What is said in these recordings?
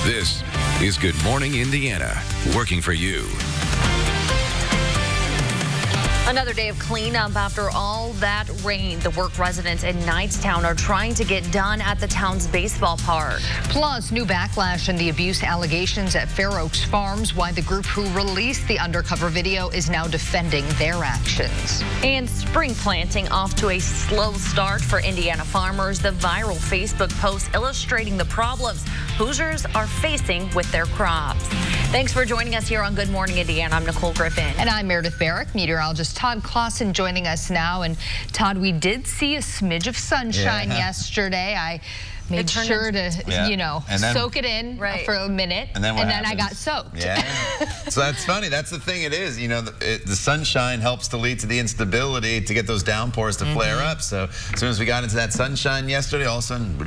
This is Good Morning Indiana, working for you. Another day of cleanup after all that rain. The work residents in Knightstown are trying to get done at the town's baseball park. Plus, new backlash and the abuse allegations at Fair Oaks Farms. Why the group who released the undercover video is now defending their actions. And spring planting off to a slow start for Indiana farmers. The viral Facebook post illustrating the problems Hoosiers are facing with their crops. Thanks for joining us here on Good Morning Indiana. I'm Nicole Griffin. And I'm Meredith Barrick, meteorologist Todd Clausen joining us now. And Todd, we did see a smidge of sunshine yesterday. I made sure to, soak it in for a minute. And then I got soaked. Yeah. So that's funny. That's the thing it is. The sunshine helps to lead to the instability to get those downpours to flare up. So as soon as we got into that sunshine yesterday, all of a sudden,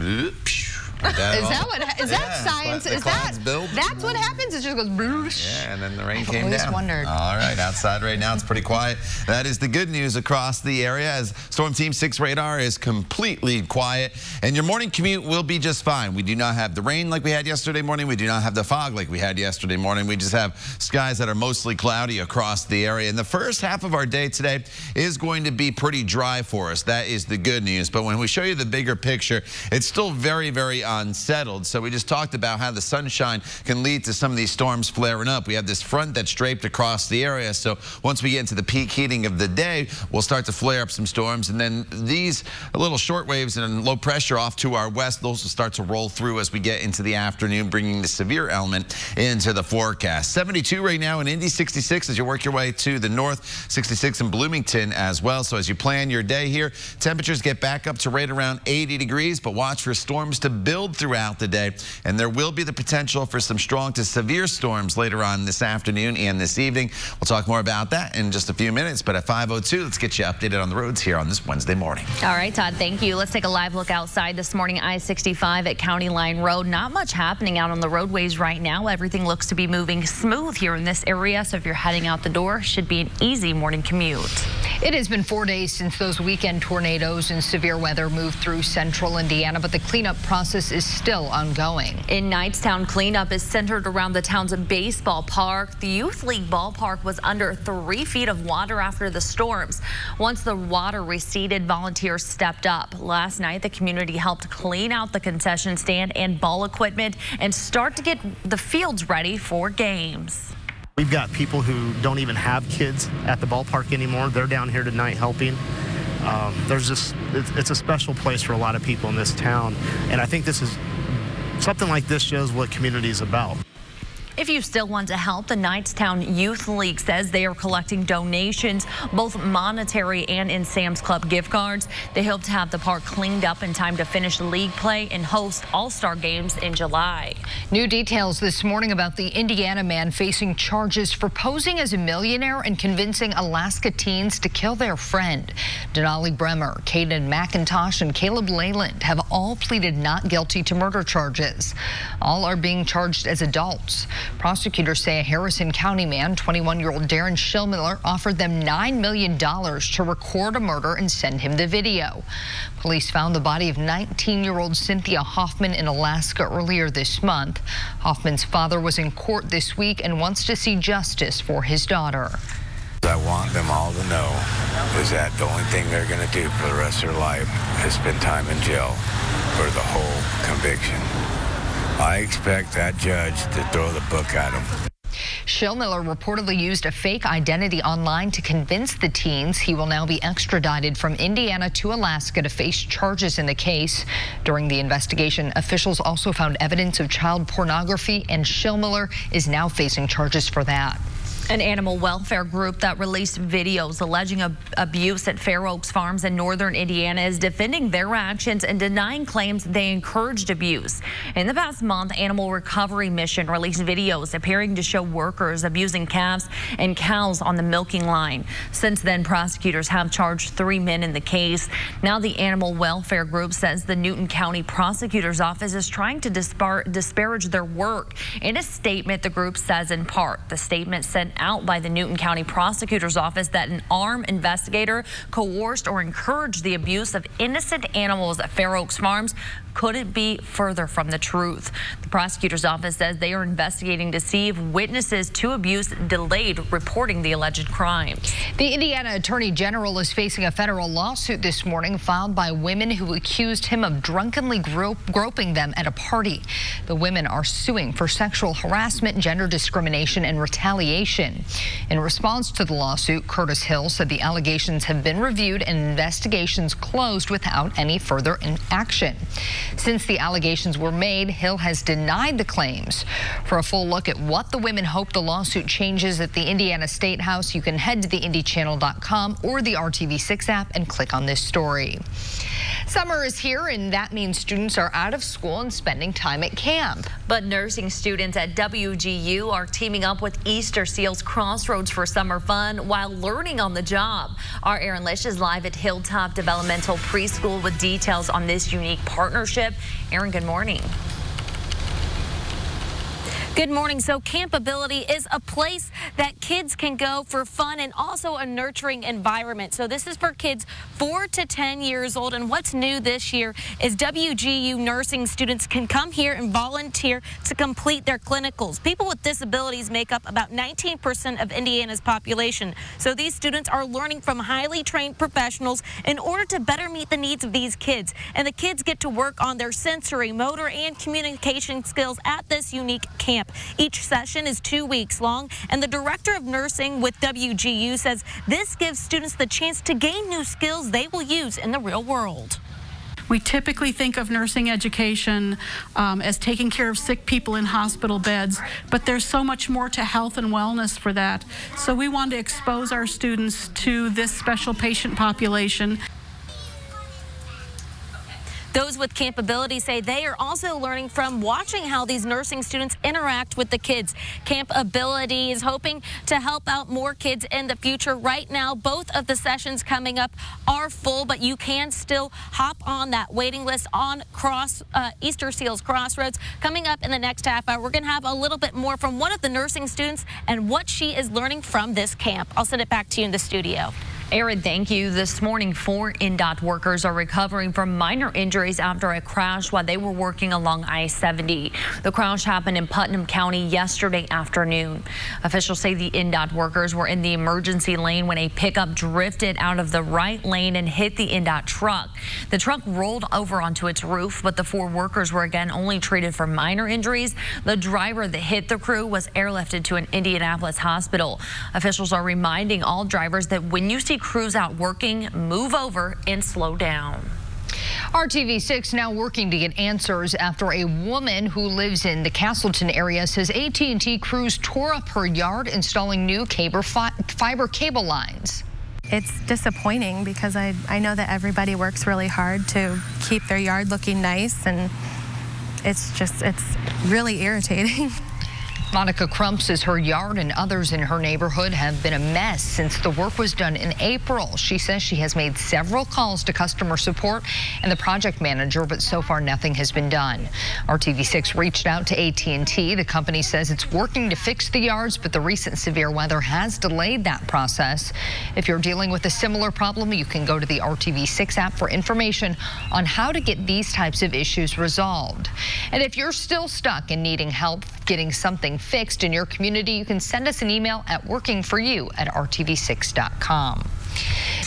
is that science? That's what happens? It just goes bloosh. Yeah, and then the rain came down. I've always wondered. All right, outside right now, it's pretty quiet. That is the good news across the area as Storm Team 6 radar is completely quiet. And your morning commute will be just fine. We do not have the rain like we had yesterday morning. We do not have the fog like we had yesterday morning. We just have skies that are mostly cloudy across the area. And the first half of our day today is going to be pretty dry for us. That is the good news. But when we show you the bigger picture, it's still very, very unsettled. So we just talked about how the sunshine can lead to some of these storms flaring up. We have this front that's draped across the area. So once we get into the peak heating of the day, we'll start to flare up some storms. And then these little short waves and low pressure off to our west, those will start to roll through as we get into the afternoon, bringing the severe element into the forecast. 72 right now in Indy, 66 as you work your way to the north, 66 in Bloomington as well. So as you plan your day here, temperatures get back up to right around 80 degrees, but watch for storms to build throughout the day, and there will be the potential for some strong to severe storms later on this afternoon and this evening. We'll talk more about that in just a few minutes, but at 5:02, let's get you updated on the roads here on this Wednesday morning. All right, Todd, thank you. Let's take a live look outside this morning. I-65 at County Line Road. Not much happening out on the roadways right now. Everything looks to be moving smooth here in this area, so if you're heading out the door, should be an easy morning commute. It has been 4 days since those weekend tornadoes and severe weather moved through central Indiana, but the cleanup process is still ongoing. In Knightstown, cleanup is centered around the town's baseball park. The Youth League ballpark was under 3 feet of water after the storms. Once the water receded, volunteers stepped up. Last night, the community helped clean out the concession stand and ball equipment and start to get the fields ready for games. We've got people who don't even have kids at the ballpark anymore. They're down here tonight helping. It's a special place for a lot of people in this town, and I think something like this shows what community is about. If you still want to help, the Knightstown Youth League says they are collecting donations, both monetary and in Sam's Club gift cards. They hope to have the park cleaned up in time to finish league play and host All-Star games in July. New details this morning about the Indiana man facing charges for posing as a millionaire and convincing Alaska teens to kill their friend. Denali Bremer, Caden McIntosh, and Caleb Leyland have all pleaded not guilty to murder charges. All are being charged as adults. Prosecutors say a Harrison County man, 21-year-old Darren Schillmiller, offered them $9 million to record a murder and send him the video. Police found the body of 19-year-old Cynthia Hoffman in Alaska earlier this month. Hoffman's father was in court this week and wants to see justice for his daughter. I want them all to know is that the only thing they're going to do for the rest of their life is spend time in jail for the whole conviction. I expect that judge to throw the book at him. Schillmiller reportedly used a fake identity online to convince the teens. He will now be extradited from Indiana to Alaska to face charges in the case. During the investigation, officials also found evidence of child pornography, and Schillmiller is now facing charges for that. An animal welfare group that released videos alleging abuse at Fair Oaks Farms in northern Indiana is defending their actions and denying claims they encouraged abuse. In the past month, Animal Recovery Mission released videos appearing to show workers abusing calves and cows on the milking line. Since then, prosecutors have charged 3 men in the case. Now the animal welfare group says the Newton County Prosecutor's Office is trying to disparage their work. In a statement, the group says in part, the statement sent out by the Newton County Prosecutor's Office that an armed investigator coerced or encouraged the abuse of innocent animals at Fair Oaks Farms couldn't be further from the truth. The prosecutor's office says they are investigating to see if witnesses to abuse delayed reporting the alleged crimes. The Indiana Attorney General is facing a federal lawsuit this morning filed by women who accused him of drunkenly groping them at a party. The women are suing for sexual harassment, gender discrimination, and retaliation. In response to the lawsuit, Curtis Hill said the allegations have been reviewed and investigations closed without any further action. Since the allegations were made, Hill has denied the claims. For a full look at what the women hope the lawsuit changes at the Indiana State House, you can head to theindychannel.com or the RTV6 app and click on this story. Summer is here, and that means students are out of school and spending time at camp. But nursing students at WGU are teaming up with Easter Seals Crossroads for summer fun while learning on the job. Our Erin Lish is live at Hilltop Developmental Preschool with details on this unique partnership. Erin, good morning. Good morning. So Campability is a place that kids can go for fun and also a nurturing environment. So this is for kids 4 to 10 years old. And what's new this year is WGU nursing students can come here and volunteer to complete their clinicals. People with disabilities make up about 19% of Indiana's population. So these students are learning from highly trained professionals in order to better meet the needs of these kids. And the kids get to work on their sensory, motor, and communication skills at this unique camp. Each session is 2 weeks long, and the director of nursing with WGU says this gives students the chance to gain new skills they will use in the real world. We typically think of nursing education as taking care of sick people in hospital beds, but there's so much more to health and wellness for that. So we want to expose our students to this special patient population. Those with Campability say they are also learning from watching how these nursing students interact with the kids. Campability is hoping to help out more kids in the future. Right now, both of the sessions coming up are full, but you can still hop on that waiting list on Easter Seals Crossroads. Coming up in the next half hour, we're going to have a little bit more from one of the nursing students and what she is learning from this camp. I'll send it back to you in the studio. Erin, thank you. This morning, 4 INDOT workers are recovering from minor injuries after a crash while they were working along I-70. The crash happened in Putnam County yesterday afternoon. Officials say the INDOT workers were in the emergency lane when a pickup drifted out of the right lane and hit the INDOT truck. The truck rolled over onto its roof, but the 4 workers were again only treated for minor injuries. The driver that hit the crew was airlifted to an Indianapolis hospital. Officials are reminding all drivers that when you see crews out working, move over and slow down. RTV6 now working to get answers after a woman who lives in the Castleton area says AT&T crews tore up her yard installing new fiber cable lines. It's disappointing because I know that everybody works really hard to keep their yard looking nice, and it's really irritating. Monica Crump says her yard and others in her neighborhood have been a mess since the work was done in April. She says she has made several calls to customer support and the project manager, but so far nothing has been done. RTV6 reached out to AT&T. The company says it's working to fix the yards, but the recent severe weather has delayed that process. If you're dealing with a similar problem, you can go to the RTV6 app for information on how to get these types of issues resolved. And if you're still stuck and needing help getting something fixed in your community, you can send us an email at workingforyou@rtv6.com.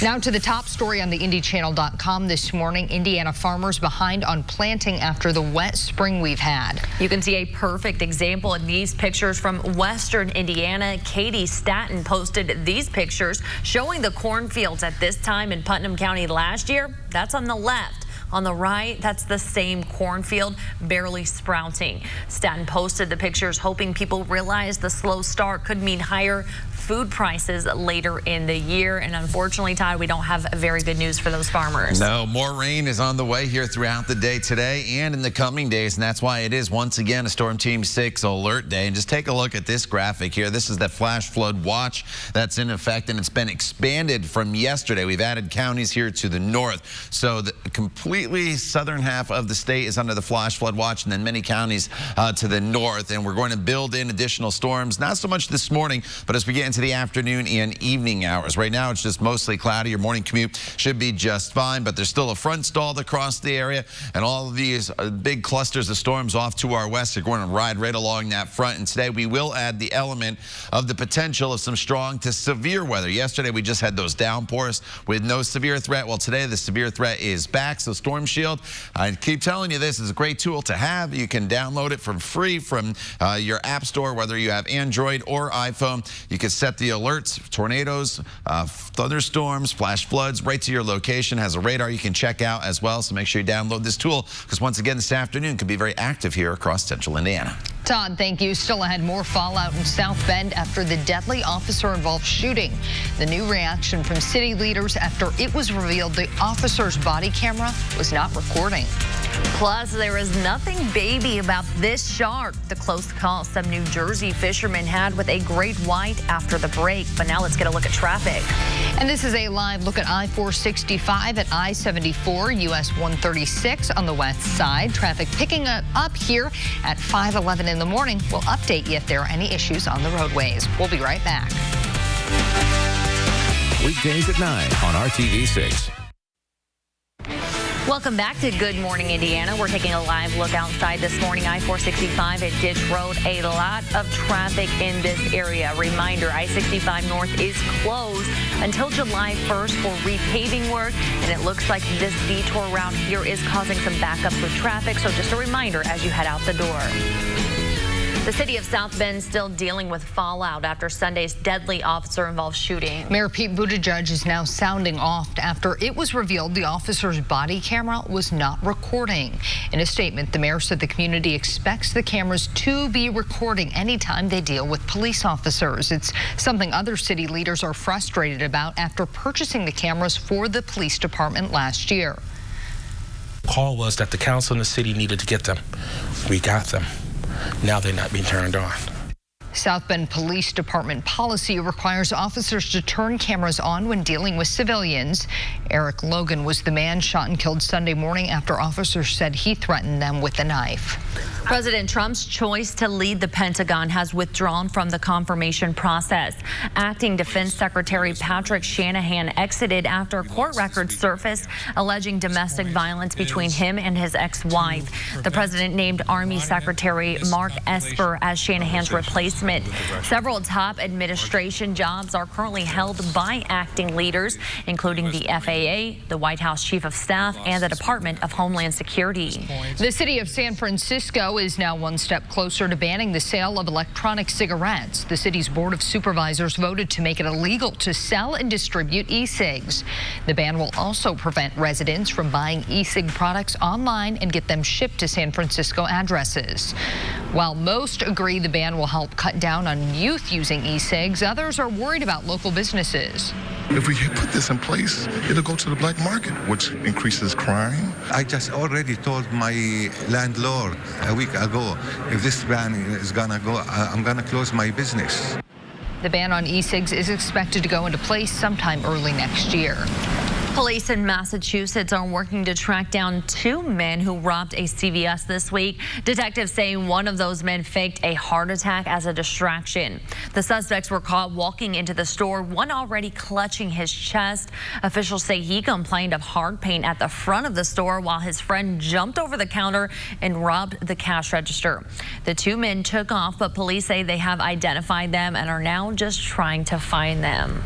Now to the top story on the IndyChannel.com this morning. Indiana farmers behind on planting after the wet spring we've had. You can see a perfect example in these pictures from Western Indiana. Katie Staton posted these pictures showing the cornfields at this time in Putnam County last year. That's on the left. On the right, that's the same cornfield, barely sprouting. Staton posted the pictures hoping people realize the slow start could mean higher food prices later in the year. And unfortunately, Todd, we don't have very good news for those farmers. No, more rain is on the way here throughout the day today and in the coming days. And that's why it is once again a Storm Team 6 alert day. And just take a look at this graphic here. This is the flash flood watch that's in effect, and it's been expanded from yesterday. We've added counties here to the north. So the complete completely southern half of the state is under the flash flood watch, and then many counties to the north. And we're going to build in additional storms, not so much this morning, but as we get into the afternoon and evening hours. Right now, it's just mostly cloudy. Your morning commute should be just fine, but there's still a front stalled across the area, and all of these big clusters of storms off to our west are going to ride right along that front. And today, we will add the element of the potential of some strong to severe weather. Yesterday, we just had those downpours with no severe threat. Well, today, the severe threat is back. So Storm Shield, I keep telling you, this is a great tool to have. You can download it for free from your app store, whether you have Android or iPhone. You can set the alerts, tornadoes, thunderstorms, flash floods, right to your location. Has a radar you can check out as well. So make sure you download this tool, because once again, this afternoon could be very active here across central Indiana. Todd, thank you. Still ahead, more fallout in South Bend after the deadly officer-involved shooting. The new reaction from city leaders after it was revealed the officer's body camera was not recording. Plus, there is nothing baby about this shark. The close call some New Jersey fishermen had with a great white after the break. But now let's get a look at traffic. And this is a live look at I-465 at I-74, US 136 on the west side. Traffic picking up here at 5:11 in the morning. We'll update you if there are any issues on the roadways. We'll be right back. Weekdays at 9 on RTV6. Welcome back to Good Morning Indiana. We're taking a live look outside this morning. I-465 at Ditch Road. A lot of traffic in this area. Reminder, I-65 North is closed until July 1st for repaving work. And it looks like this detour route here is causing some backups with traffic. So just a reminder as you head out the door. The city of South Bend still dealing with fallout after Sunday's deadly officer-involved shooting. Mayor Pete Buttigieg is now sounding off after it was revealed the officer's body camera was not recording. In a statement, the mayor said the community expects the cameras to be recording anytime they deal with police officers. It's something other city leaders are frustrated about after purchasing the cameras for the police department last year. The call was that the council and the city needed to get them. We got them. Now they're not being turned on. South Bend Police Department policy requires officers to turn cameras on when dealing with civilians. Eric Logan was the man shot and killed Sunday morning after officers said he threatened them with a knife. President Trump's choice to lead the Pentagon has withdrawn from the confirmation process. Acting Defense Secretary Patrick Shanahan exited after court records surfaced alleging domestic violence between him and his ex-wife. The president named Army Secretary Mark Esper as Shanahan's replacement. Several top administration jobs are currently held by acting leaders, including the FAA, the White House Chief of Staff, and the Department of Homeland Security. The city of San Francisco is now one step closer to banning the sale of electronic cigarettes. The city's Board of Supervisors voted to make it illegal to sell and distribute e-cigs. The ban will also prevent residents from buying e-cig products online and get them shipped to San Francisco addresses. While most agree the ban will help cut down on youth using e-cigs, others are worried about local businesses. If we put this in place, it'll go to the black market, which increases crime. I just already told my landlord a week ago, if this ban is gonna go, I'm gonna close my business. The ban on e-cigs is expected to go into place sometime early next year. Police in Massachusetts are working to track down two men who robbed a CVS this week. Detectives say one of those men faked a heart attack as a distraction. The suspects were caught walking into the store, one already clutching his chest. Officials say he complained of heart pain at the front of the store while his friend jumped over the counter and robbed the cash register. The two men took off, but police say they have identified them and are now just trying to find them.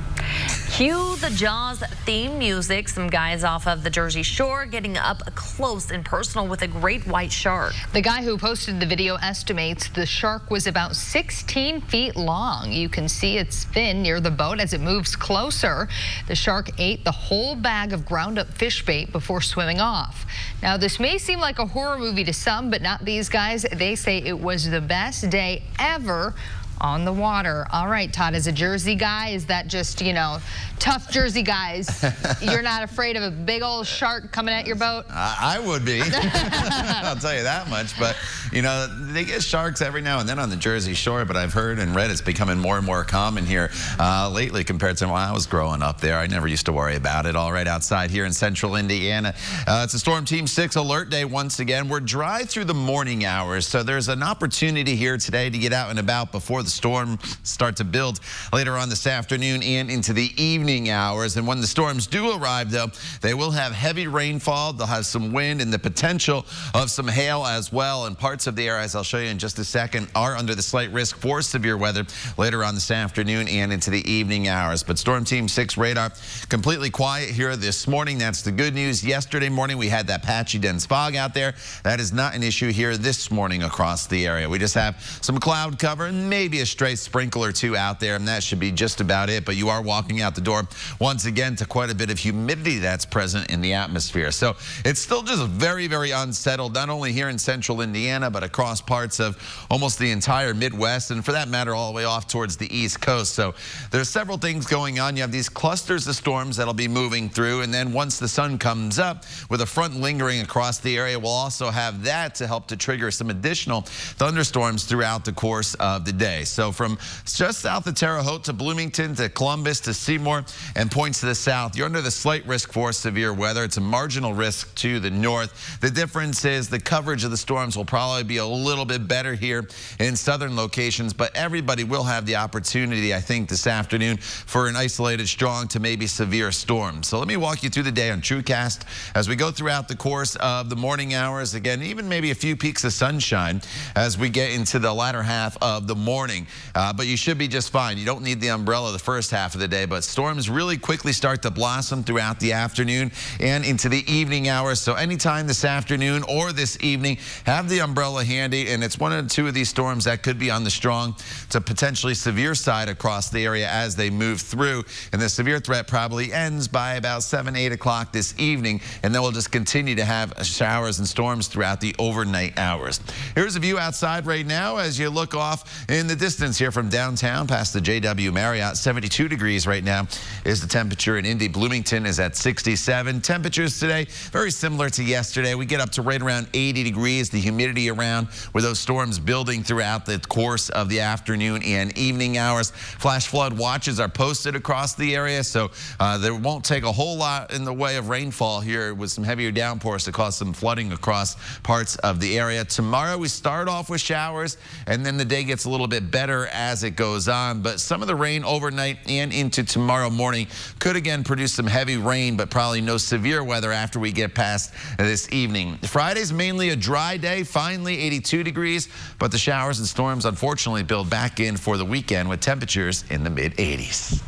Cue the Jaws theme music. Some guys off of the Jersey Shore getting up close and personal with a great white shark. The guy who posted the video estimates the shark was about 16 feet long. You can see its fin near the boat as it moves closer. The shark ate the whole bag of ground up fish bait before swimming off. Now, this may seem like a horror movie to some, but not these guys. They say it was the best day ever on the water. All right, Todd, as a Jersey guy, is that just, you know, tough Jersey guys? You're not afraid of a big old shark coming at your boat? I would be. I'll tell you that much. But, you know, they get sharks every now and then on the Jersey Shore, but I've heard and read it's becoming more and more common here lately compared to when I was growing up there. I never used to worry about it. All right, outside here in central Indiana. It's a Storm Team 6 alert day once again. We're dry through the morning hours, so there's an opportunity here today to get out and about before the storm start to build later on this afternoon and into the evening hours. And when the storms do arrive, though, they will have heavy rainfall. They'll have some wind and the potential of some hail as well. And parts of the area, as I'll show you in just a second, are under the slight risk for severe weather later on this afternoon and into the evening hours. But Storm Team 6 radar completely quiet here this morning. That's the good news. Yesterday morning, we had that patchy dense fog out there. That is not an issue here this morning across the area. We just have some cloud cover and maybe a stray sprinkle or two out there, and that should be just about it. But you are walking out the door once again to quite a bit of humidity that's present in the atmosphere. So it's still just very, very unsettled, not only here in central Indiana, but across parts of almost the entire Midwest, and for that matter, all the way off towards the East Coast. So there's several things going on. You have these clusters of storms that'll be moving through, and then once the sun comes up with a front lingering across the area, we'll also have that to help to trigger some additional thunderstorms throughout the course of the day. So from just south of Terre Haute to Bloomington to Columbus to Seymour and points to the south, you're under the slight risk for severe weather. It's a marginal risk to the north. The difference is the coverage of the storms will probably be a little bit better here in southern locations, but everybody will have the opportunity, I think, this afternoon for an isolated strong to maybe severe storm. So let me walk you through the day on TrueCast as we go throughout the course of the morning hours. Again, even maybe a few peaks of sunshine as we get into the latter half of the morning. But you should be just fine. You don't need the umbrella the first half of the day, but storms really quickly start to blossom throughout the afternoon and into the evening hours. So anytime this afternoon or this evening, have the umbrella handy, and it's one or two of these storms that could be on the strong to potentially severe side across the area as they move through. And the severe threat probably ends by about 7, 8 o'clock this evening, and then we'll just continue to have showers and storms throughout the overnight hours. Here's a view outside right now as you look off in the distance here from downtown past the JW Marriott. 72 degrees right now is the temperature in Indy. Bloomington is at 67. Temperatures today very similar to yesterday. We get up to right around 80 degrees. The humidity around with those storms building throughout the course of the afternoon and evening hours. Flash flood watches are posted across the area, so there won't take a whole lot in the way of rainfall here with some heavier downpours to cause some flooding across parts of the area. Tomorrow we start off with showers, and then the day gets a little bit better as it goes on. But some of the rain overnight and into tomorrow morning could again produce some heavy rain, but probably no severe weather after we get past this evening. Friday's mainly a dry day, finally 82 degrees, but the showers and storms unfortunately build back in for the weekend with temperatures in the mid-80s.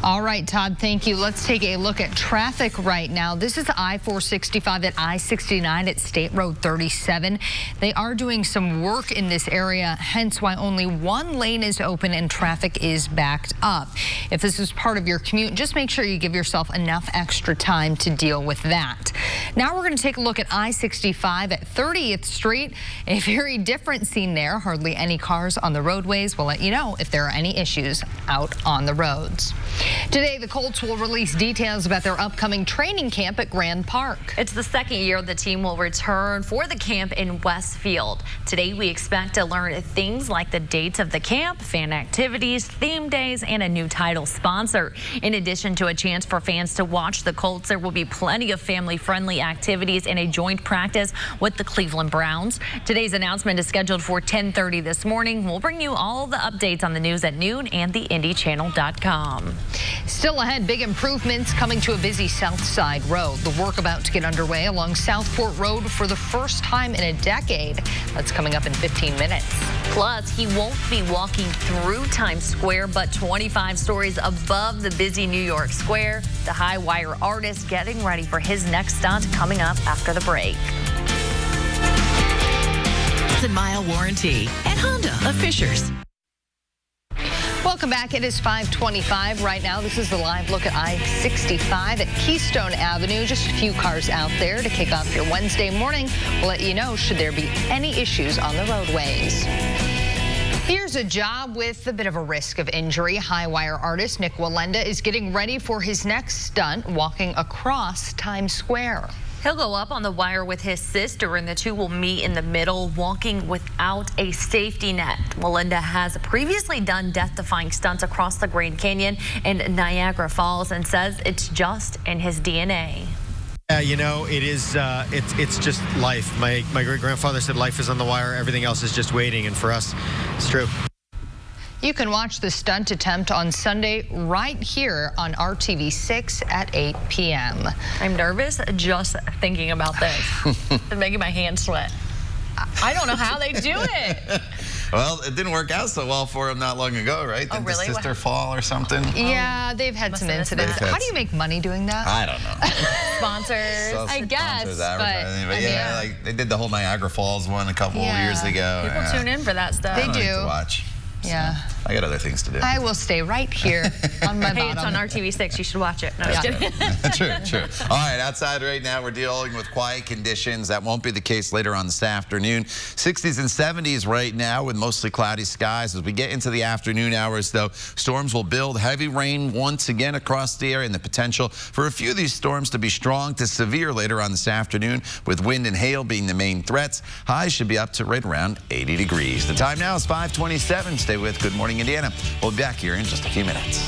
All right, Todd, thank you. Let's take a look at traffic right now. This is I-465 at I-69 at State Road 37. They are doing some work in this area, hence why only one lane is open and traffic is backed up. If this is part of your commute, just make sure you give yourself enough extra time to deal with that. Now we're going to take a look at I-65 at 30th Street. A very different scene there. Hardly any cars on the roadways. We'll let you know if there are any issues out on the roads. Today, the Colts will release details about their upcoming training camp at Grand Park. It's the second year the team will return for the camp in Westfield. Today, we expect to learn things like the dates of the camp, fan activities, theme days, and a new title sponsor. In addition to a chance for fans to watch the Colts, there will be plenty of family-friendly activities and a joint practice with the Cleveland Browns. Today's announcement is scheduled for 10:30 this morning. We'll bring you all the updates on the news at noon and the IndyChannel.com. Still ahead, big improvements coming to a busy South Side road. The work about to get underway along Southport Road for the first time in a decade. That's coming up in 15 minutes. Plus, he won't be walking through Times Square, but 25 stories above the busy New York Square. The high wire artist getting ready for his next stunt coming up after the break. Mile warranty at Honda of Fishers. Welcome back. It is 5:25 right now. This is the live look at I-65 at Keystone Avenue. Just a few cars out there to kick off your Wednesday morning. We'll let you know should there be any issues on the roadways. Here's a job with a bit of a risk of injury. High wire artist Nik Wallenda is getting ready for his next stunt, walking across Times Square. He'll go up on the wire with his sister, and the two will meet in the middle, walking without a safety net. Wallenda has previously done death-defying stunts across the Grand Canyon and Niagara Falls and says it's just in his DNA. You know, it is. It's just life. My great-grandfather said life is on the wire. Everything else is just waiting, and for us, it's true. You can watch the stunt attempt on Sunday right here on RTV6 at 8 p.m. I'm nervous just thinking about this. It's making my hands sweat. I don't know how they do it. Well, it didn't work out so well for him not long ago, right? Oh, Didn't really? his sister fall or something? Yeah, they've had some incidents. How do you make money doing that? I don't know. Sponsors, I guess. But yeah, like they did the whole Niagara Falls one a couple years ago. People tune in for that stuff. They do. To watch. Yeah. I got other things to do. I will stay right here on my bottom. Hey, it's on RTV6. You should watch it. No, just kidding. True. All right, outside right now, we're dealing with quiet conditions. That won't be the case later on this afternoon. 60s and 70s right now with mostly cloudy skies. As we get into the afternoon hours, though, storms will build. Heavy rain once again across the area and the potential for a few of these storms to be strong to severe later on this afternoon, with wind and hail being the main threats. Highs should be up to right around 80 degrees. The time now is 5:27. Stay with Good Morning Indiana. We'll be back here in just a few minutes.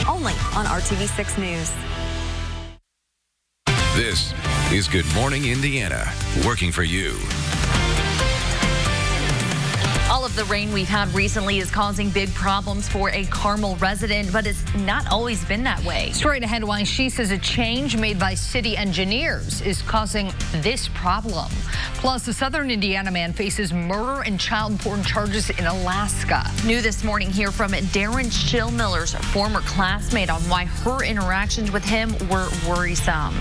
Only on RTV6 News. This is Good Morning Indiana, working for you. All of the rain we've had recently is causing big problems for a Carmel resident, but it's not always been that way. Straight ahead, why she says a change made by city engineers is causing this problem. Plus, a southern Indiana man faces murder and child porn charges in Alaska. New this morning here from Darren Schillmiller's former classmate on why her interactions with him were worrisome.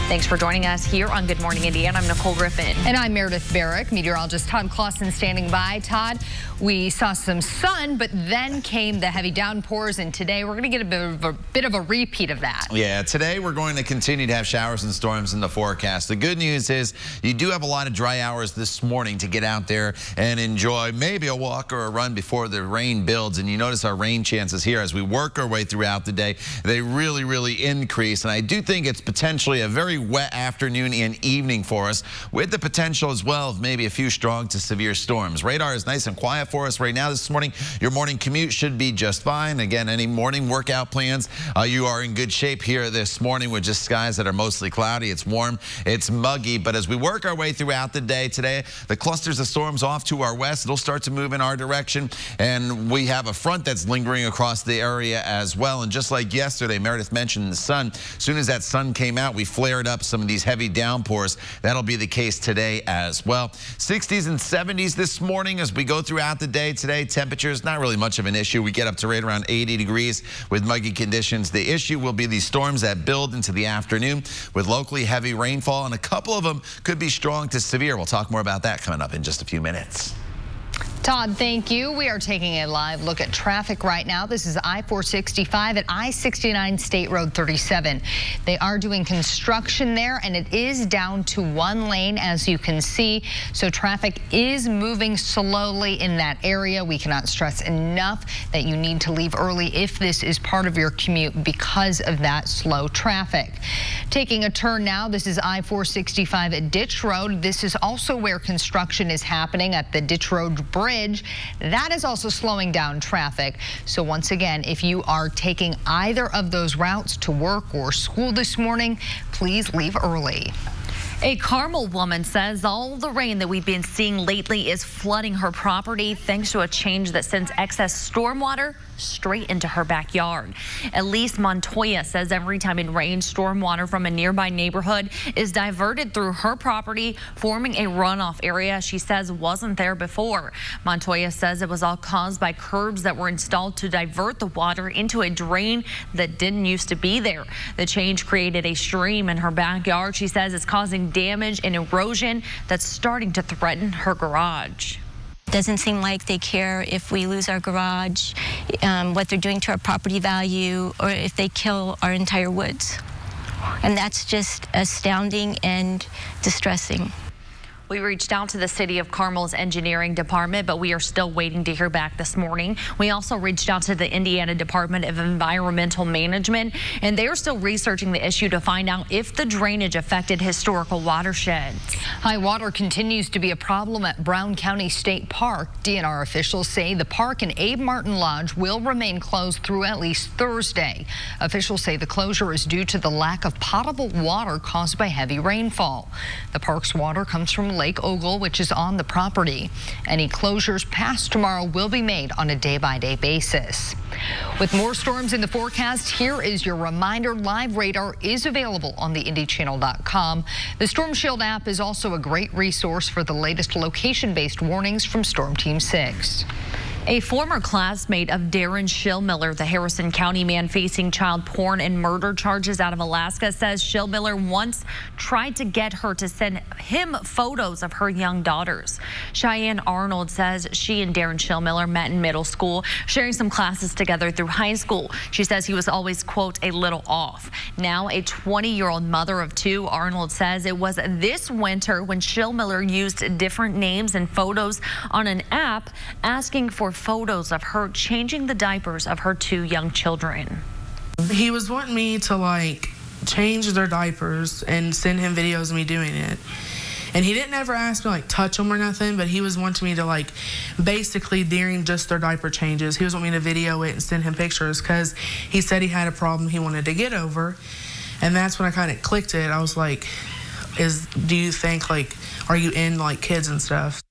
Thanks for joining us here on Good Morning Indiana. I'm Nicole Griffin. And I'm Meredith Barrick. Meteorologist Todd Clausen standing by. Todd, we saw some sun, but then came the heavy downpours, and today we're going to get a bit of a repeat of that. Yeah, today we're going to continue to have showers and storms in the forecast. The good news is you do have a lot of dry hours this morning to get out there and enjoy maybe a walk or a run before the rain builds. And you notice our rain chances here as we work our way throughout the day, they really increase. And I do think it's potentially a very wet afternoon and evening for us, with the potential as well of maybe a few strong to severe storms. Radar is nice and quiet for us right now this morning. Your morning commute should be just fine. Again, any morning workout plans, you are in good shape here this morning with just skies that are mostly cloudy. It's warm, it's muggy, but as we work our way throughout the day today, the clusters of storms off to our west, it'll start to move in our direction, and we have a front that's lingering across the area as well. And just like yesterday, Meredith mentioned the sun. As soon as that sun came out, we flared up some of these heavy downpours. That'll be the case today as well. 60s and 70s this morning as we go throughout the day today. Temperatures, not really much of an issue. We get up to right around 80 degrees with muggy conditions. The issue will be these storms that build into the afternoon with locally heavy rainfall, and a couple of them could be strong to severe. We'll talk more about that coming up in just a few minutes. Todd, thank you. We are taking a live look at traffic right now. This is I-465 at I-69 State Road 37. They are doing construction there, and it is down to one lane, as you can see. So traffic is moving slowly in that area. We cannot stress enough that you need to leave early if this is part of your commute because of that slow traffic. Taking a turn now, this is I-465 at Ditch Road. This is also where construction is happening at the Ditch Road Bridge. That is also slowing down traffic. So once again, if you are taking either of those routes to work or school this morning, please leave early. A Carmel woman says all the rain that we've been seeing lately is flooding her property thanks to a change that sends excess stormwater straight into her backyard. Elise Montoya says every time it rains, stormwater from a nearby neighborhood is diverted through her property, forming a runoff area she says wasn't there before. Montoya says it was all caused by curbs that were installed to divert the water into a drain that didn't used to be there. The change created a stream in her backyard. She says it's causing damage and erosion that's starting to threaten her garage. Doesn't seem like they care if we lose our garage, what they're doing to our property value, or if they kill our entire woods. And that's just astounding and distressing. We reached out to the City of Carmel's engineering department, but we are still waiting to hear back this morning. We also reached out to the Indiana Department of Environmental Management, and they are still researching the issue to find out if the drainage affected historical watersheds. High water continues to be a problem at Brown County State Park. DNR officials say the park and Abe Martin Lodge will remain closed through at least Thursday. Officials say the closure is due to the lack of potable water caused by heavy rainfall. The park's water comes from Lake Ogle, which is on the property. Any closures past tomorrow will be made on a day-by-day basis. With more storms in the forecast, here is your reminder. Live radar is available on the IndyChannel.com. The Storm Shield app is also a great resource for the latest location-based warnings from Storm Team 6. A former classmate of Darren Shillmiller, the Harrison County man facing child porn and murder charges out of Alaska, says Shillmiller once tried to get her to send him photos of her young daughters. Cheyenne Arnold says she and Darren Shillmiller met in middle school, sharing some classes together through high school. She says he was always, quote, a little off. Now a 20-year-old mother of two, Arnold says it was this winter when Shillmiller used different names and photos on an app asking for photos of her changing the diapers of her two young children. He was wanting me to change their diapers and send him videos of me doing it. And he didn't ever ask me touch them or nothing, but he was wanting me to basically during just their diaper changes, he was wanting me to video it and send him pictures because he said he had a problem he wanted to get over. And that's when I kind of clicked it. I was like, do you think are you in kids and stuff?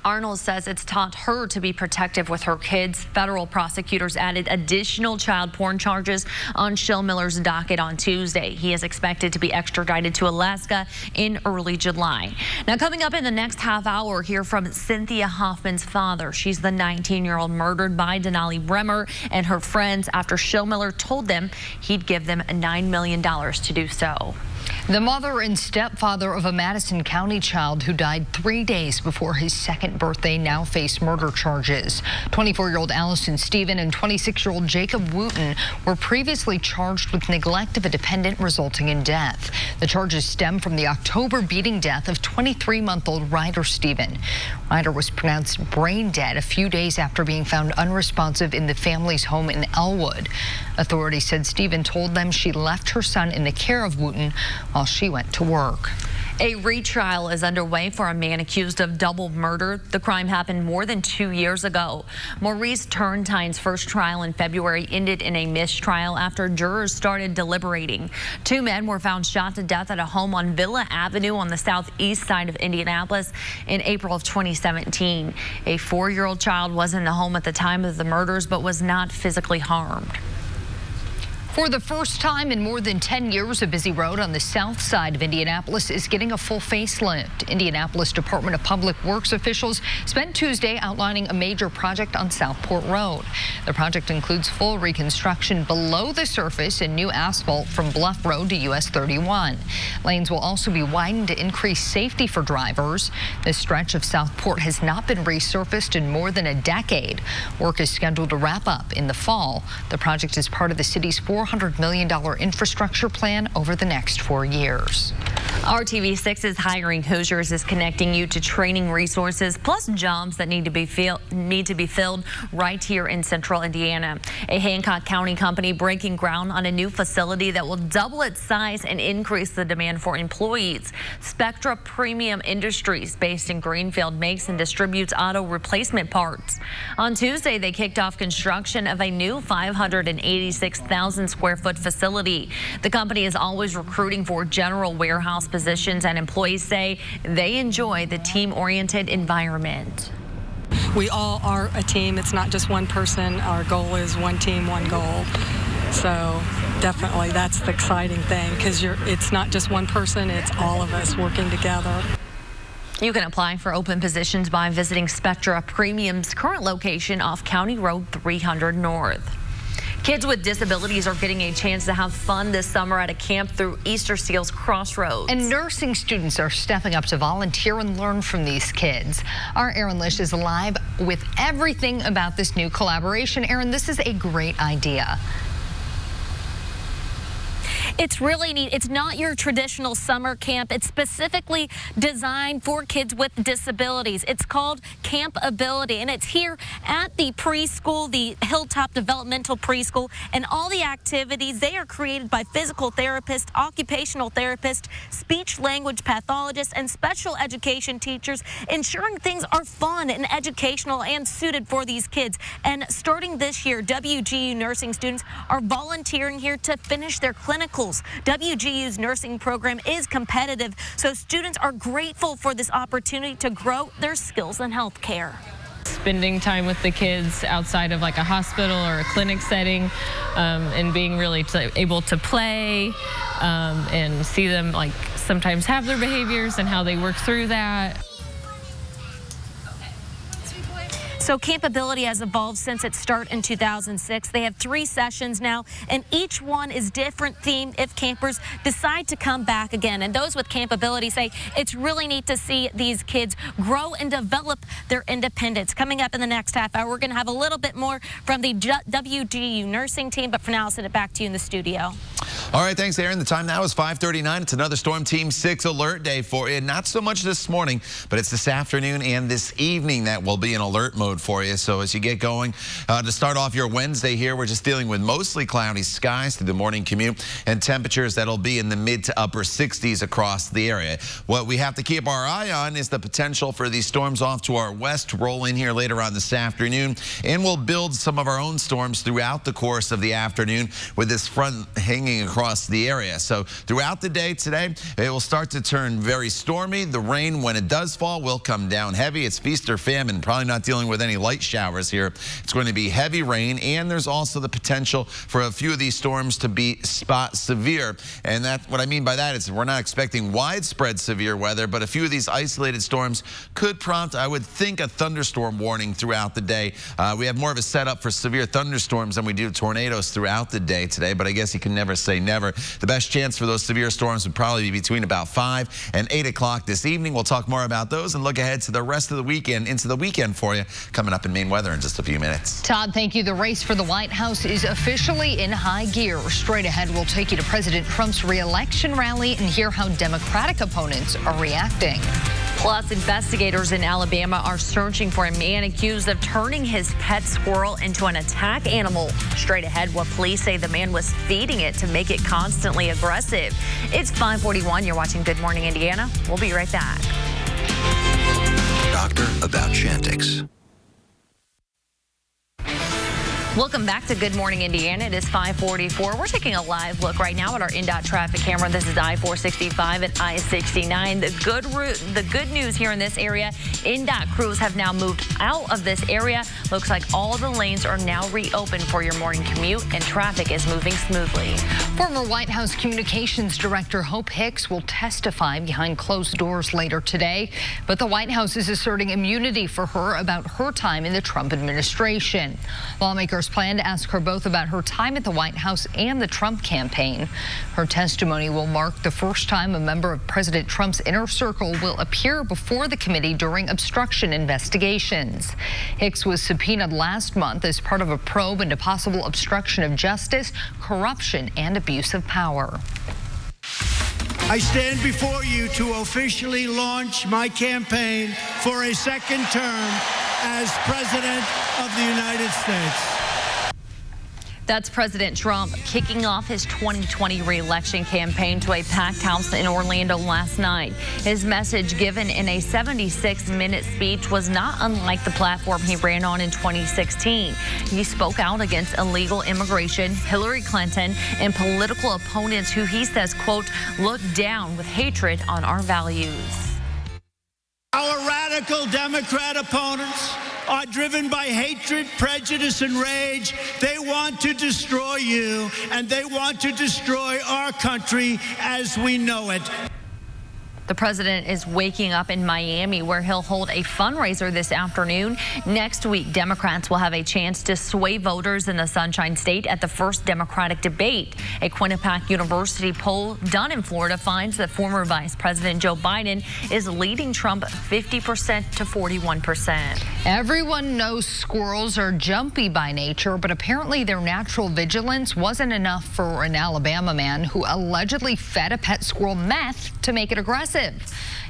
Arnold says it's taught her to be protective with her kids. Federal prosecutors added additional child porn charges on Shillmiller's docket on Tuesday. He is expected to be extradited to Alaska in early July. Now, coming up in the next half hour, hear from Cynthia Hoffman's father. She's the 19-year-old murdered by Denali Bremer and her friends after Shillmiller told them he'd give them $9 million to do so. The mother and stepfather of a Madison County child who died 3 days before his second birthday now face murder charges. 24-year-old Allison Stephen and 26-year-old Jacob Wooten were previously charged with neglect of a dependent resulting in death. The charges stem from the October beating death of 23-month-old Ryder Stephen. Ryder was pronounced brain dead a few days after being found unresponsive in the family's home in Elwood. Authorities said Stephen told them she left her son in the care of Wooten while she went to work. A retrial is underway for a man accused of double murder. The crime happened more than 2 years ago. Maurice Turntine's first trial in February ended in a mistrial after jurors started deliberating. Two men were found shot to death at a home on Villa Avenue on the southeast side of Indianapolis in April of 2017. A 4-year-old child was in the home at the time of the murders but was not physically harmed. For the first time in more than 10 years, a busy road on the south side of Indianapolis is getting a full facelift. Indianapolis Department of Public Works officials spent Tuesday outlining a major project on Southport Road. The project includes full reconstruction below the surface and new asphalt from Bluff Road to US 31. Lanes will also be widened to increase safety for drivers. This stretch of Southport has not been resurfaced in more than a decade. Work is scheduled to wrap up in the fall. The project is part of the city's $400 million infrastructure plan over the next 4 years. RTV6's Hiring Hoosiers is connecting you to training resources plus jobs that need to be filled right here in central Indiana. A Hancock County company breaking ground on a new facility that will double its size and increase the demand for employees. Spectra Premium Industries, based in Greenfield, makes and distributes auto replacement parts. On Tuesday, they kicked off construction of a new 586,000 square foot facility. The company is always recruiting for general warehouse positions, and employees say they enjoy the team-oriented environment. We all are a team. It's not just one person. Our goal is one team, one goal. So definitely that's the exciting thing, because it's not just one person, it's all of us working together. You can apply for open positions by visiting Spectra Premium's current location off County Road 300 North. Kids with disabilities are getting a chance to have fun this summer at a camp through Easter Seals Crossroads. And nursing students are stepping up to volunteer and learn from these kids. Our Erin Lish is live with everything about this new collaboration. Erin, this is a great idea. It's really neat. It's not your traditional summer camp. It's specifically designed for kids with disabilities. It's called Camp Ability, and it's here at the preschool, the Hilltop Developmental Preschool, and all the activities, they are created by physical therapists, occupational therapists, speech language pathologists, and special education teachers, ensuring things are fun and educational and suited for these kids. And starting this year, WGU nursing students are volunteering here to finish their clinicals. WGU's nursing program is competitive, so students are grateful for this opportunity to grow their skills in healthcare. Spending time with the kids outside of like a hospital or a clinic setting, and being really able to play and see them like sometimes have their behaviors and how they work through that. So Camp Ability has evolved since its start in 2006. They have 3 sessions now, and each one is different themed if campers decide to come back again. And those with Camp Ability say it's really neat to see these kids grow and develop their independence. Coming up in the next half hour, we're going to have a little bit more from the WGU nursing team, but for now, I'll send it back to you in the studio. All right, thanks, Aaron. The time now is 5:39. It's another Storm Team 6 alert day for you. Not so much this morning, but it's this afternoon and this evening that will be in alert mode for you. So as you get going, to start off your Wednesday here, we're just dealing with mostly cloudy skies through the morning commute and temperatures that'll be in the mid to upper 60s across the area. What we have to keep our eye on is the potential for these storms off to our west to roll in here later on this afternoon, and we'll build some of our own storms throughout the course of the afternoon with this front hanging across the area. So throughout the day today, it will start to turn very stormy. The rain, when it does fall, will come down heavy. It's feast or famine, probably not dealing with any light showers here. It's going to be heavy rain, and there's also the potential for a few of these storms to be spot severe. And that, what I mean by that is we're not expecting widespread severe weather, but a few of these isolated storms could prompt, I would think, a thunderstorm warning throughout the day. We have more of a setup for severe thunderstorms than we do tornadoes throughout the day today, but I guess you can never say never. The best chance for those severe storms would probably be between about 5 and 8 o'clock this evening. We'll talk more about those and look ahead to the rest of the weekend, into the weekend for you, coming up in Maine weather in just a few minutes. Todd, thank you. The race for the White House is officially in high gear. Straight ahead, we'll take you to President Trump's re-election rally and hear how Democratic opponents are reacting. Plus, investigators in Alabama are searching for a man accused of turning his pet squirrel into an attack animal. Straight ahead, what police say the man was feeding it to make it constantly aggressive. It's 5:41. You're watching Good Morning Indiana. We'll be right back. Doctor about Chantix. Welcome back to Good Morning Indiana. It is 5:44. We're taking a live look right now at our INDOT traffic camera. This is I-465 and I-69. The good news here in this area, INDOT crews have now moved out of this area. Looks like all the lanes are now reopened for your morning commute, and traffic is moving smoothly. Former White House Communications Director Hope Hicks will testify behind closed doors later today, but the White House is asserting immunity for her about her time in the Trump administration. Lawmakers plan to ask her both about her time at the White House and the Trump campaign. Her testimony will mark the first time a member of President Trump's inner circle will appear before the committee during obstruction investigations. Hicks was subpoenaed last month as part of a probe into possible obstruction of justice, corruption, and abuse of power. I stand before you to officially launch my campaign for a second term as President of the United States. That's President Trump kicking off his 2020 re-election campaign to a packed house in Orlando last night. His message, given in a 76-minute speech, was not unlike the platform he ran on in 2016. He spoke out against illegal immigration, Hillary Clinton, and political opponents who he says, quote, look down with hatred on our values. Our radical Democrat opponents are driven by hatred, prejudice, and rage. They want to destroy you, and they want to destroy our country as we know it. The president is waking up in Miami, where he'll hold a fundraiser this afternoon. Next week, Democrats will have a chance to sway voters in the Sunshine State at the first Democratic debate. A Quinnipiac University poll done in Florida finds that former Vice President Joe Biden is leading Trump 50% to 41%. Everyone knows squirrels are jumpy by nature, but apparently their natural vigilance wasn't enough for an Alabama man who allegedly fed a pet squirrel meth to make it aggressive.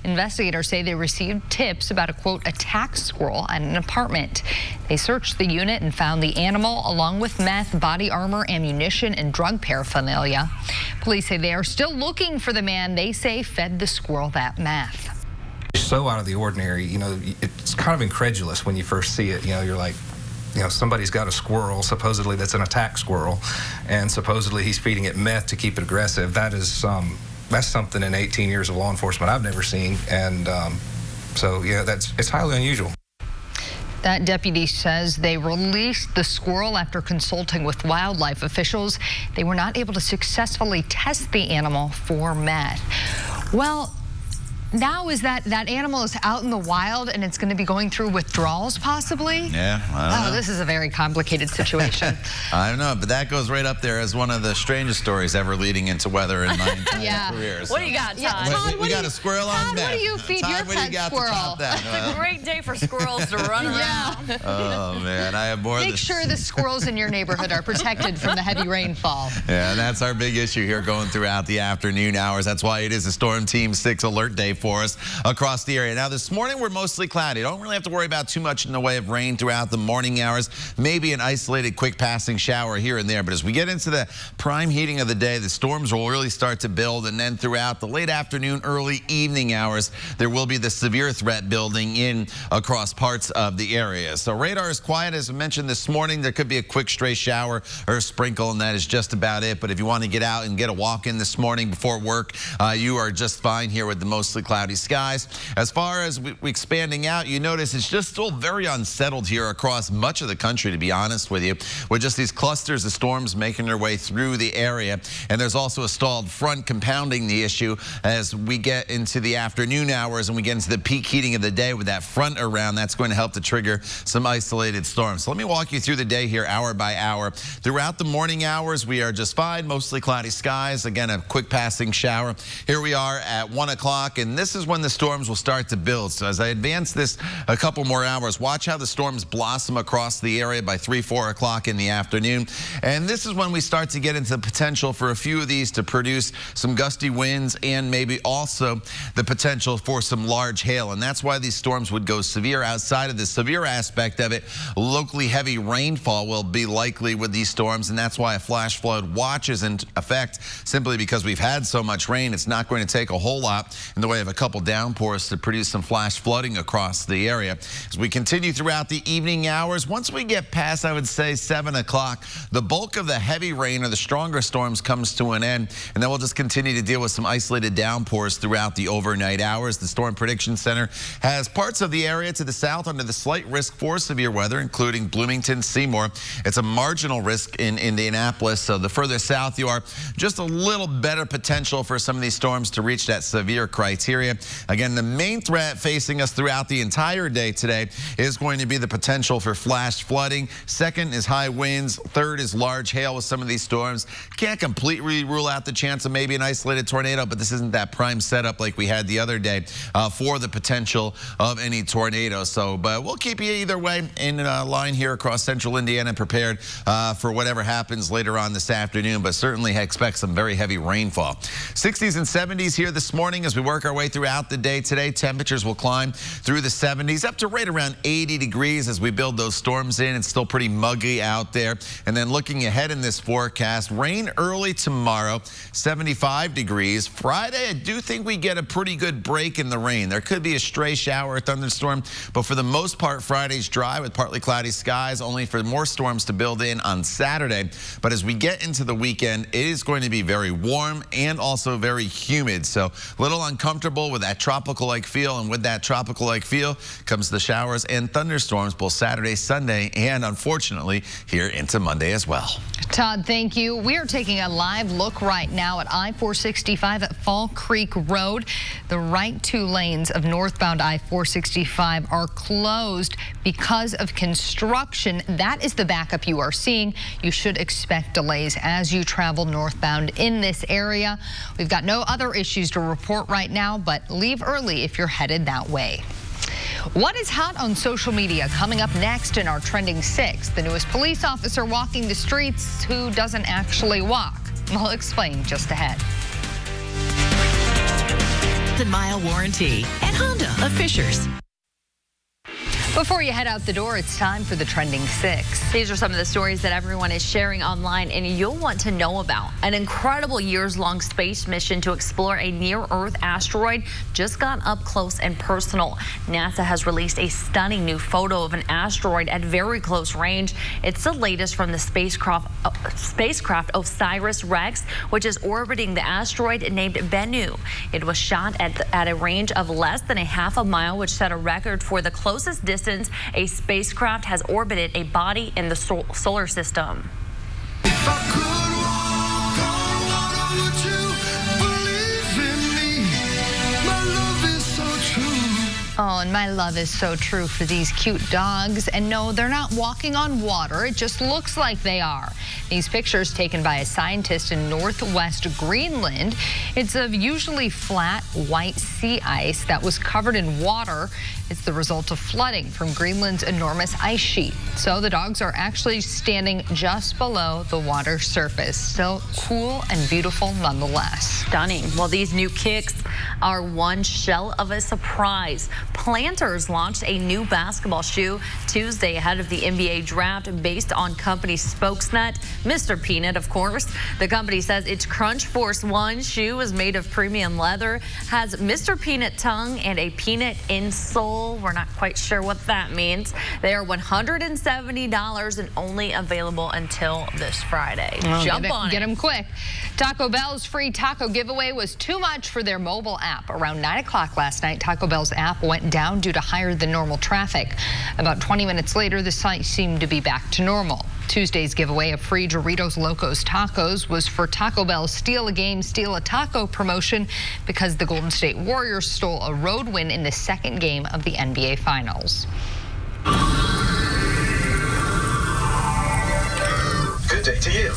Investigators say they received tips about a, quote, attack squirrel at an apartment. They searched the unit and found the animal along with meth, body armor, ammunition, and drug paraphernalia. Police say they are still looking for the man they say fed the squirrel that meth. So out of the ordinary, you know, it's kind of incredulous when you first see it. You know, you're like, you know, somebody's got a squirrel, supposedly that's an attack squirrel, and supposedly he's feeding it meth to keep it aggressive. That's something in 18 years of law enforcement I've never seen, and so yeah, it's highly unusual. That deputy says they released the squirrel after consulting with wildlife officials. They were not able to successfully test the animal for meth. Well, now is that animal is out in the wild and it's going to be going through withdrawals possibly? Yeah, I don't know. This is a very complicated situation. I don't know, but that goes right up there as one of the strangest stories ever leading into weather in my entire career. So. What do you got, Todd? Yeah, Todd, we got a squirrel on meth. What do you feed Todd, your pet squirrel? It's a great day for squirrels to run around. Oh, man, I have more Make sure the squirrels in your neighborhood are protected from the heavy rainfall. Yeah, and that's our big issue here going throughout the afternoon hours. That's why it is a Storm Team 6 alert day for us across the area. Now, this morning, we're mostly cloudy. Don't really have to worry about too much in the way of rain throughout the morning hours. Maybe an isolated, quick passing shower here and there. But as we get into the prime heating of the day, the storms will really start to build. And then throughout the late afternoon, early evening hours, there will be the severe threat building in across parts of the area. So radar is quiet. As I mentioned this morning, there could be a quick stray shower or a sprinkle, and that is just about it. But if you want to get out and get a walk in this morning before work, you are just fine here with the mostly cloudy skies. As far as we expanding out, you notice it's just still very unsettled here across much of the country, to be honest with you, with just these clusters of storms making their way through the area. And there's also a stalled front compounding the issue as we get into the afternoon hours and we get into the peak heating of the day with that front around. That's going to help to trigger some isolated storms. So let me walk you through the day here hour by hour. Throughout the morning hours, we are just fine, mostly cloudy skies. Again, a quick passing shower. Here we are at 1 o'clock, and this is when the storms will start to build. So as I advance this a couple more hours, watch how the storms blossom across the area by 3, 4 o'clock in the afternoon. And this is when we start to get into the potential for a few of these to produce some gusty winds and maybe also the potential for some large hail. And that's why these storms would go severe. Outside of the severe aspect of it, locally heavy rainfall will be likely with these storms. And that's why a flash flood watch is in effect, simply because we've had so much rain. It's not going to take a whole lot in the way of a couple downpours to produce some flash flooding across the area. As we continue throughout the evening hours, once we get past, I would say, 7 o'clock, the bulk of the heavy rain or the stronger storms comes to an end, and then we'll just continue to deal with some isolated downpours throughout the overnight hours. The Storm Prediction Center has parts of the area to the south under the slight risk for severe weather, including Bloomington, Seymour. It's a marginal risk in Indianapolis, so the further south you are, just a little better potential for some of these storms to reach that severe criteria. Again, the main threat facing us throughout the entire day today is going to be the potential for flash flooding. Second is high winds. Third is large hail with some of these storms. Can't completely rule out the chance of maybe an isolated tornado, but this isn't that prime setup like we had the other day for the potential of any tornado. So, but we'll keep you either way in line here across central Indiana, prepared for whatever happens later on this afternoon, but certainly expect some very heavy rainfall. 60s and 70s here this morning as we work our way throughout the day today. Temperatures will climb through the 70s up to right around 80 degrees as we build those storms in. It's still pretty muggy out there. And then looking ahead in this forecast, rain early tomorrow, 75 degrees. Friday, I do think we get a pretty good break in the rain. There could be a stray shower or thunderstorm, but for the most part, Friday's dry with partly cloudy skies, only for more storms to build in on Saturday. But as we get into the weekend, it is going to be very warm and also very humid. So a little uncomfortable with that tropical-like feel, and with that tropical-like feel comes the showers and thunderstorms both Saturday, Sunday, and unfortunately here into Monday as well. Todd, thank you. We are taking a live look right now at I-465 at Fall Creek Road. The right two lanes of northbound I-465 are closed because of construction. That is the backup you are seeing. You should expect delays as you travel northbound in this area. We've got no other issues to report right now, but leave early if you're headed that way. What is hot on social media? Coming up next in our Trending 6, the newest police officer walking the streets who doesn't actually walk. I'll explain just ahead. Mile warranty at Honda of Fishers. Before you head out the door, it's time for the Trending 6. These are some of the stories that everyone is sharing online and you'll want to know about. An incredible years-long space mission to explore a near-Earth asteroid just got up close and personal. NASA has released a stunning new photo of an asteroid at very close range. It's the latest from the spacecraft OSIRIS-REx, which is orbiting the asteroid named Bennu. It was shot at a range of less than a half a mile, which set a record for the closest distance a spacecraft has orbited a body in the solar system. Oh, and my love is so true for these cute dogs. And no, they're not walking on water. It just looks like they are. These pictures taken by a scientist in northwest Greenland. It's of usually flat white sea ice that was covered in water. It's the result of flooding from Greenland's enormous ice sheet. So the dogs are actually standing just below the water surface. Still cool and beautiful nonetheless. Stunning. Well, these new kicks are one shell of a surprise. Planters launched a new basketball shoe Tuesday ahead of the NBA draft based on company spokesnut, Mr. Peanut, of course. The company says its Crunch Force 1 shoe is made of premium leather, has Mr. Peanut tongue and a peanut insole. We're not quite sure what that means. They are $170 and only available until this Friday. Jump on it. Get them quick. Taco Bell's free taco giveaway was too much for their mobile app. Around 9 o'clock last night, Taco Bell's app went down due to higher than normal traffic. About 20 minutes later, the site seemed to be back to normal. Tuesday's giveaway of free Doritos Locos Tacos was for Taco Bell's Steal a Game, Steal a Taco promotion because the Golden State Warriors stole a road win in the second game of the NBA Finals. Good day to you.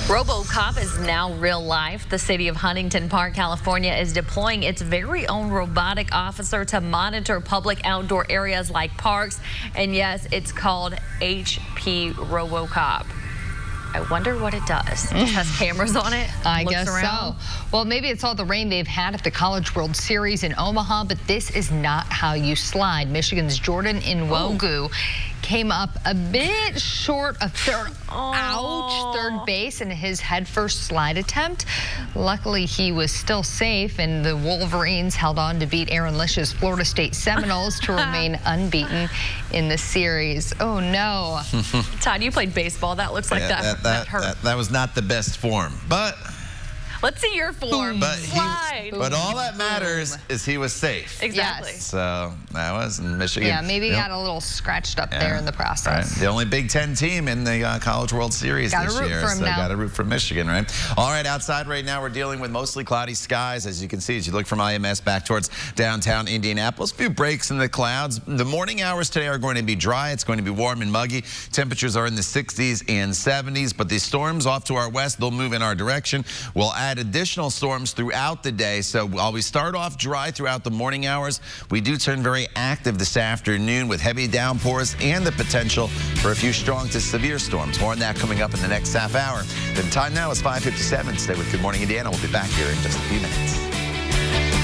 RoboCop is now real life. The city of Huntington Park, California is deploying its very own robotic officer to monitor public outdoor areas like parks. And yes, it's called HP RoboCop. I wonder what it does. It has cameras on it. I guess so. Well, maybe it's all the rain they've had at the College World Series in Omaha, but this is not how you slide. Michigan's Jordan Nwogu came up a bit short of third base in his headfirst slide attempt. Luckily, he was still safe, and the Wolverines held on to beat Aaron Lish's Florida State Seminoles to remain unbeaten in the series. Oh, no. Todd, you played baseball. That looks like that hurt. That was not the best form, but... Let's see your form. But all that matters is he was safe. Exactly. Yes. So that was in Michigan. Yeah, maybe he got a little scratched up there in the process. Right. The only Big Ten team in the College World Series this year. So got to root for Michigan, right? All right, outside right now we're dealing with mostly cloudy skies, as you can see as you look from IMS back towards downtown Indianapolis. A few breaks in the clouds. The morning hours today are going to be dry. It's going to be warm and muggy. Temperatures are in the 60s and 70s, but the storms off to our west, they'll move in our direction. We'll add additional storms throughout the day. So while we start off dry throughout the morning hours, we do turn very active this afternoon with heavy downpours and the potential for a few strong to severe storms. More on that coming up in the next half hour. The time now is 5:57. Stay with Good Morning Indiana. We'll be back here in just a few minutes.